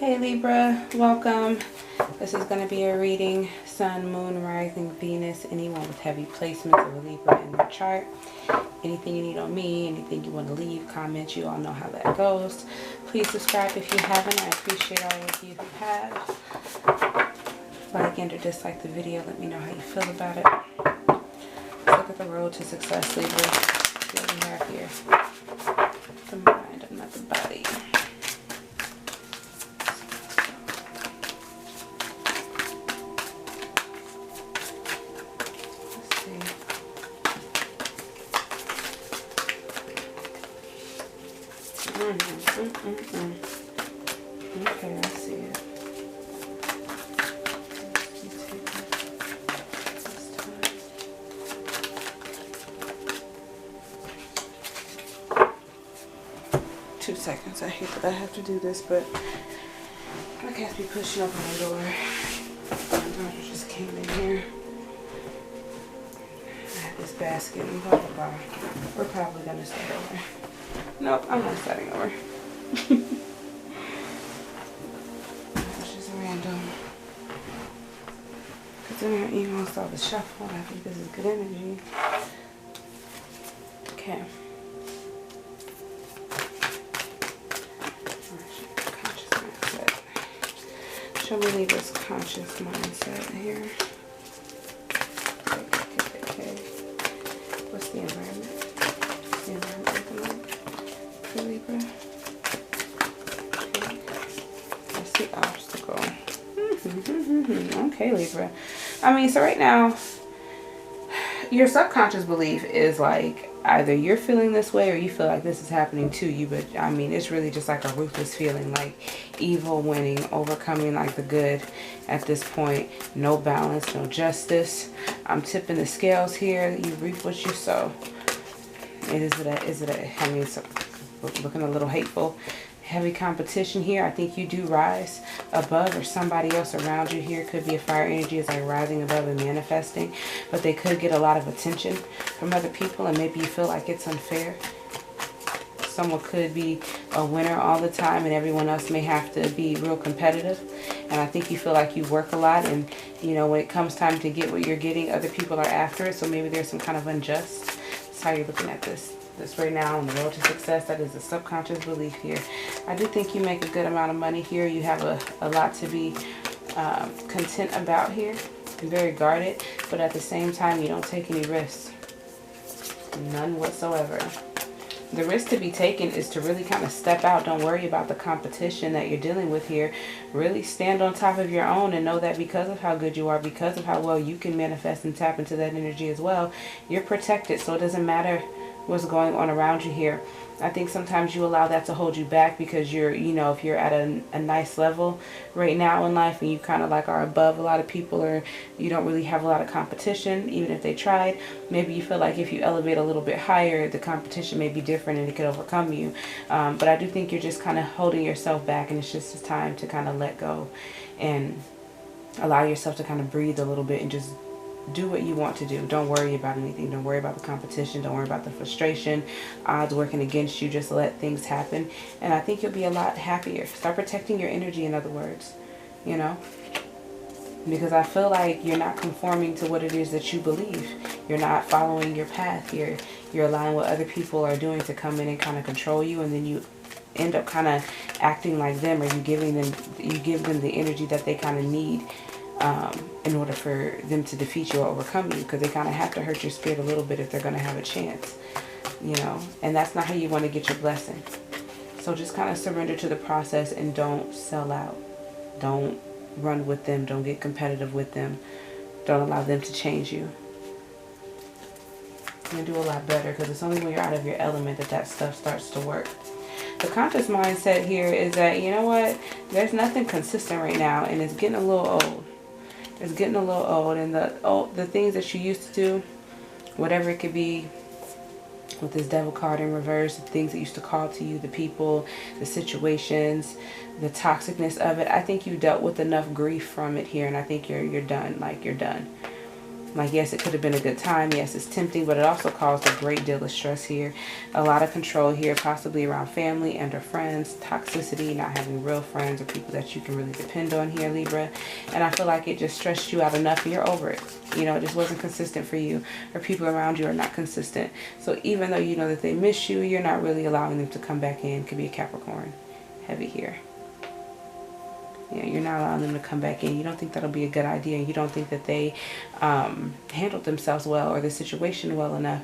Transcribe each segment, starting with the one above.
Hey Libra, welcome. This is going to be a reading, Sun, Moon, Rising, Venus, anyone with heavy placements of a Libra in their chart. Anything you need on me, anything you want to leave, comment, you all know how that goes. Please subscribe if you haven't. I appreciate all of you who have. Like and or dislike the video. Let me know how you feel about it. Let's look at the road to success, Libra. What we have here. The mind and not the body. 2 seconds. I hate that I have to do this, but I can't be pushing open my door. My daughter just came in here. I had this basket and blah blah blah. We're probably gonna start over. Nope, I'm not starting over. It's just random. Considering her email saw the shuffle, I think this is good energy. Okay. Show me Libra's conscious mindset here. Okay. What's the environment? What's the environment looking like for Libra? Okay. What's the obstacle? Okay, Libra. I mean, so right now, your subconscious belief is like either you're feeling this way or you feel like this is happening to you. But I mean, it's really just like a ruthless feeling, like evil winning, overcoming like the good at this point. No balance, no justice. I'm tipping the scales here. You reap what you sow. I mean, it's looking a little hateful. Heavy competition here. I think you do rise above, or somebody else around you here could be a fire energy, is like rising above and manifesting, but they could get a lot of attention from other people and maybe you feel like it's unfair. Someone could be a winner all the time and everyone else may have to be real competitive, and I think you feel like you work a lot, and you know, when it comes time to get what you're getting, other people are after it, so maybe there's some kind of unjust. That's how you're looking at this right now on the road to success. That is a subconscious belief here. I do think you make a good amount of money here. You have a lot to be content about here. You're very guarded, but at the same time you don't take any risks. None whatsoever. The risk to be taken is to really kind of step out. Don't worry about the competition that you're dealing with here. Really stand on top of your own and know that because of how good you are, because of how well you can manifest and tap into that energy as well, you're protected. So it doesn't matter what's going on around you here. I think sometimes you allow that to hold you back because you're, you know, if you're at a nice level right now in life and you kind of like are above a lot of people, or you don't really have a lot of competition, even if they tried, maybe you feel like if you elevate a little bit higher, the competition may be different and it could overcome you. But I do think you're just kind of holding yourself back, and it's just time to kind of let go and allow yourself to kind of breathe a little bit and just do what you want to do. Don't worry about anything. Don't worry about the competition. Don't worry about the frustration, odds working against you. Just let things happen, and I think you'll be a lot happier. Start protecting your energy, in other words, you know, because I feel like you're not conforming to what it is that you believe. You're not following your path. You're allowing what other people are doing to come in and kind of control you, and then you end up kind of acting like them, or you give them the energy that they kind of need in order for them to defeat you or overcome you, because they kind of have to hurt your spirit a little bit if they're going to have a chance, you know, and that's not how you want to get your blessing. So just kind of surrender to the process and don't sell out. Don't run with them. Don't get competitive with them. Don't allow them to change you. You're going to do a lot better, because it's only when you're out of your element that stuff starts to work. The conscious mindset here is that, you know what, there's nothing consistent right now, and it's getting a little old. It's getting a little old, and the things that you used to do, whatever it could be, with this devil card in reverse, the things that used to call to you, the people, the situations, the toxicness of it, I think you dealt with enough grief from it here, and I think you're done. Like, you're done. Like, yes, it could have been a good time. Yes, it's tempting, but it also caused a great deal of stress here. A lot of control here, possibly around family and or friends. Toxicity, not having real friends or people that you can really depend on here, Libra. And I feel like it just stressed you out enough and you're over it. You know, it just wasn't consistent for you, or people around you are not consistent. So even though you know that they miss you, you're not really allowing them to come back in. Could be a Capricorn. Heavy here. Yeah, you're not allowing them to come back in. You don't think that'll be a good idea. You don't think that they handled themselves well or the situation well enough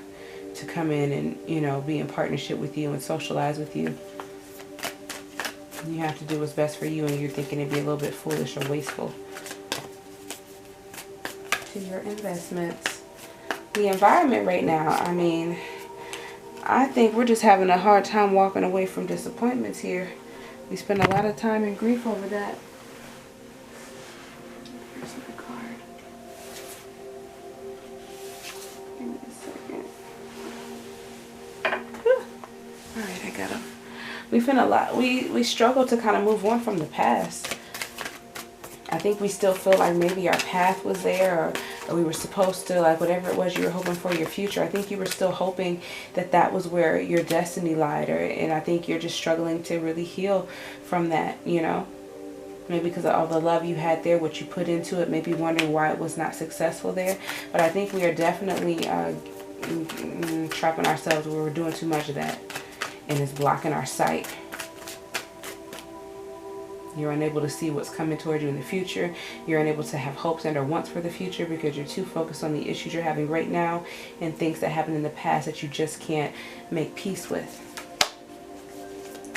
to come in and, you know, be in partnership with you and socialize with you. You have to do what's best for you, and you're thinking it'd be a little bit foolish or wasteful. To your investments. The environment right now, I mean, I think we're just having a hard time walking away from disappointments here. We spend a lot of time in grief over that. Here's my card. Give me a second. Whew. All right, I got him. We struggle to kind of move on from the past. I think we still feel like maybe our path was there, or we were supposed to, like whatever it was you were hoping for your future. I think you were still hoping that that was where your destiny lied, and I think you're just struggling to really heal from that, you know. Maybe because of all the love you had there, what you put into it, maybe wondering why it was not successful there. But I think we are definitely trapping ourselves where we're doing too much of that, and it's blocking our sight. You're unable to see what's coming toward you in the future. You're unable to have hopes and or wants for the future because you're too focused on the issues you're having right now and things that happened in the past that you just can't make peace with.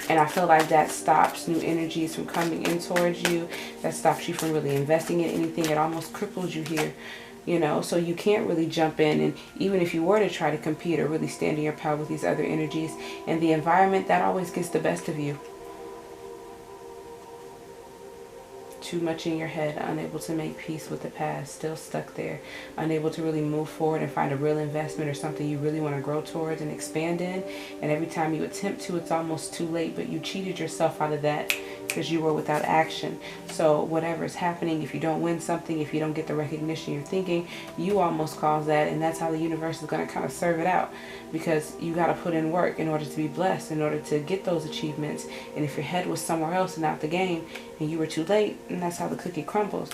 And I feel like that stops new energies from coming in towards you. That stops you from really investing in anything. It almost cripples you here, you know, so you can't really jump in. And even if you were to try to compete or really stand in your power with these other energies and the environment, that always gets the best of you. Too much in your head, unable to make peace with the past, still stuck there, unable to really move forward and find a real investment or something you really want to grow towards and expand in. And every time you attempt to, it's almost too late, but you cheated yourself out of that because you were without action. So whatever is happening, if you don't win something, if you don't get the recognition you're thinking, you almost caused that, and that's how the universe is going to kind of serve it out, because you got to put in work in order to be blessed, in order to get those achievements. And if your head was somewhere else and out the game and you were too late, and that's how the cookie crumbles.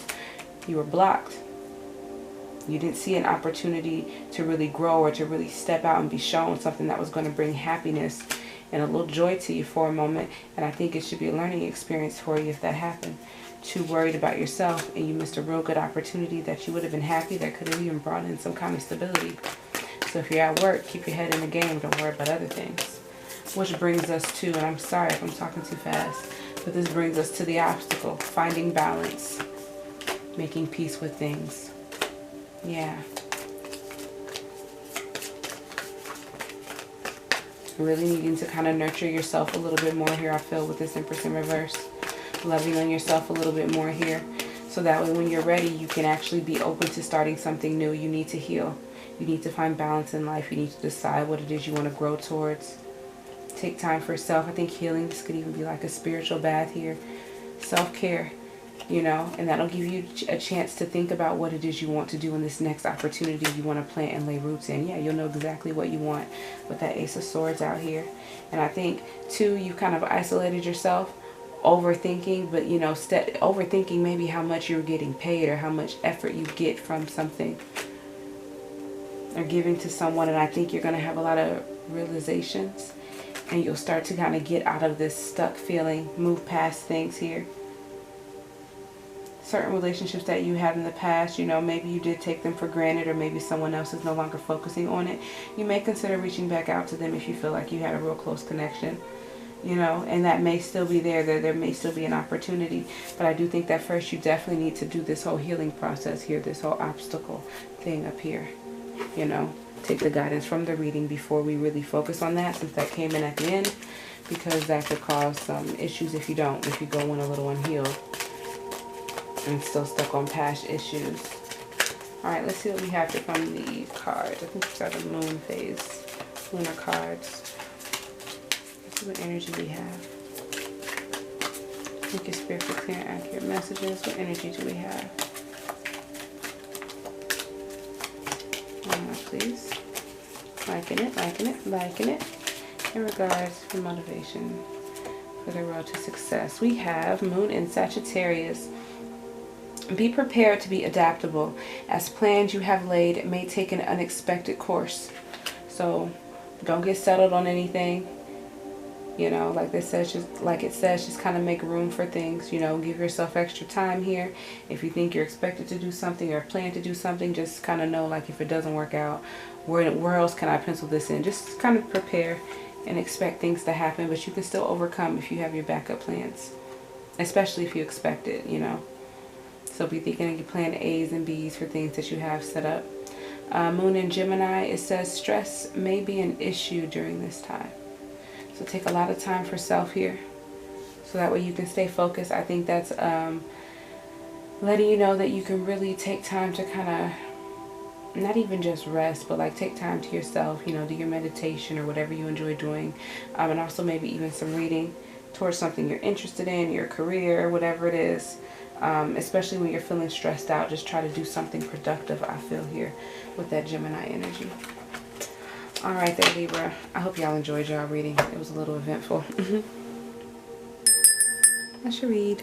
You were blocked. You didn't see an opportunity to really grow or to really step out and be shown something that was going to bring happiness and a little joy to you for a moment. And I think it should be a learning experience for you if that happened. Too worried about yourself and you missed a real good opportunity that you would have been happy, that could have even brought in some kind of stability. So if you're at work, keep your head in the game. Don't worry about other things. Which brings us to, and I'm sorry if I'm talking too fast, but this brings us to the obstacle, finding balance, making peace with things. Yeah. Really needing to kind of nurture yourself a little bit more here, I feel, with this Empress in reverse. Loving on yourself a little bit more here. So that way when you're ready, you can actually be open to starting something new. You need to heal. You need to find balance in life. You need to decide what it is you want to grow towards. Take time for yourself. I think healing, this could even be like a spiritual bath here. Self-care, you know, and that'll give you a chance to think about what it is you want to do in this next opportunity you want to plant and lay roots in. Yeah, you'll know exactly what you want with that Ace of Swords out here. And I think, too, you've kind of isolated yourself, overthinking, but, you know, overthinking maybe how much you're getting paid or how much effort you get from something or giving to someone. And I think you're going to have a lot of realizations. And you'll start to kind of get out of this stuck feeling, move past things here. Certain relationships that you had in the past, you know, maybe you did take them for granted, or maybe someone else is no longer focusing on it. You may consider reaching back out to them if you feel like you had a real close connection, you know, and that may still be there. There may still be an opportunity. But I do think that first you definitely need to do this whole healing process here, this whole obstacle thing up here, you know. Take the guidance from the reading before we really focus on that, since that came in at the end, because that could cause some issues if you don't, if you go in a little unhealed and still stuck on past issues. All right, let's see what we have here from the cards. I think these are the moon phase, lunar cards. Let's see what energy we have. Thank you, Spirit, for clear and accurate messages. What energy do we have? please. Liking it, liking it, liking it. In regards for motivation for the road to success, we have Moon in Sagittarius. Be prepared to be adaptable, as plans you have laid may take an unexpected course. So don't get settled on anything. You know, like it says, just kind of make room for things. You know, give yourself extra time here. If you think you're expected to do something or plan to do something, just kind of know, like, if it doesn't work out, where else can I pencil this in? Just kind of prepare and expect things to happen, but you can still overcome if you have your backup plans, especially if you expect it, you know. So be thinking of your plan A's and B's for things that you have set up. Moon in Gemini, it says stress may be an issue during this time. So take a lot of time for self here, so that way you can stay focused. I think that's letting you know that you can really take time to kind of, not even just rest, but like take time to yourself, you know, do your meditation or whatever you enjoy doing. And also maybe even some reading towards something you're interested in, your career, whatever it is. Especially when you're feeling stressed out, just try to do something productive, I feel, here with that Gemini energy. All right there, Libra. I hope y'all enjoyed y'all reading. It was a little eventful. That's your read.